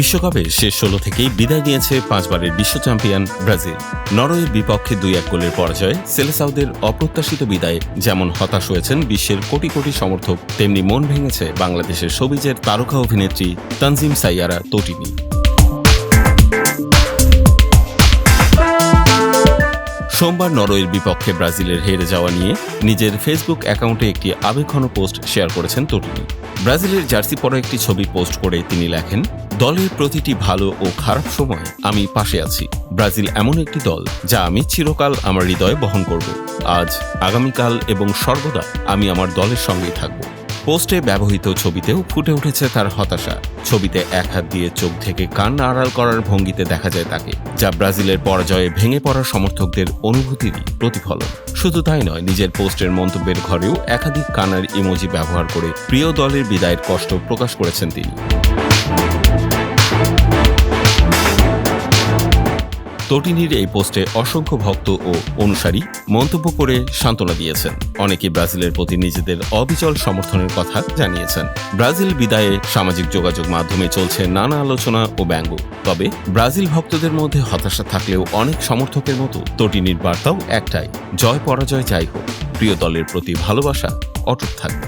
বিশ্বকাপের শেষ ১৬ থেকেই বিদায় নিয়েছে ৫ বারের বিশ্ব চ্যাম্পিয়ন ব্রাজিল। নরওয়ের বিপক্ষে ২-১ গোলের পরাজয়ে সেলেসাওদের অপ্রত্যাশিত বিদায়ে যেমন হতাশ হয়েছেন বিশ্বের কোটি কোটি সমর্থক, তেমনি মন ভেঙেছে বাংলাদেশের শোবিজের তারকা অভিনেত্রী তানজিম সাইয়ারা তটিনী। সোমবার নরওয়ের বিপক্ষে ব্রাজিলের হেরে যাওয়া নিয়ে নিজের ফেসবুক অ্যাকাউন্টে একটি আবেগঘন পোস্ট শেয়ার করেছেন তটিনী। ব্রাজিলের জার্সি পরা একটি ছবি পোস্ট করে তিনি লেখেন, দলের প্রতিটি ভালো ও খারাপ সময় আমি পাশে আছি। ব্রাজিল এমন একটি দল যা আমি চিরকাল আমার হৃদয়ে বহন করব। আজ, আগামীকাল এবং সর্বদা আমি আমার দলের সঙ্গেই থাকব। পোস্টে ব্যবহৃত ছবিতেও ফুটে উঠেছে তার হতাশা। ছবিতে এক হাত দিয়ে চোখ থেকে কান্না আড়াল করার ভঙ্গিতে দেখা যায় তাকে, যা ব্রাজিলের পরাজয়ে ভেঙে পড়া সমর্থকদের অনুভূতিরই প্রতিফলন। শুধু তাই নয়, নিজের পোস্টের মন্তব্যের ঘরেও একাধিক কান্নার ইমোজি ব্যবহার করে প্রিয় দলের বিদায়ের কষ্ট প্রকাশ করেছেন তিনি। তটিনীর এই পোস্টে অসংখ্য ভক্ত ও অনুসারী মন্তব্য করে সান্ত্বনা দিয়েছেন। অনেকে ব্রাজিলের প্রতি নিজেদের অবিচল সমর্থনের কথা জানিয়েছেন। ব্রাজিল বিদায়ে সামাজিক যোগাযোগ মাধ্যমে চলছে নানা আলোচনা ও ব্যঙ্গ। তবে ব্রাজিল ভক্তদের মধ্যে হতাশা থাকলেও অনেক সমর্থকের মতো তটিনীর বার্তাও একটাই, জয় পরাজয় যাই হোক, প্রিয় দলের প্রতি ভালোবাসা অটুট থাকবে।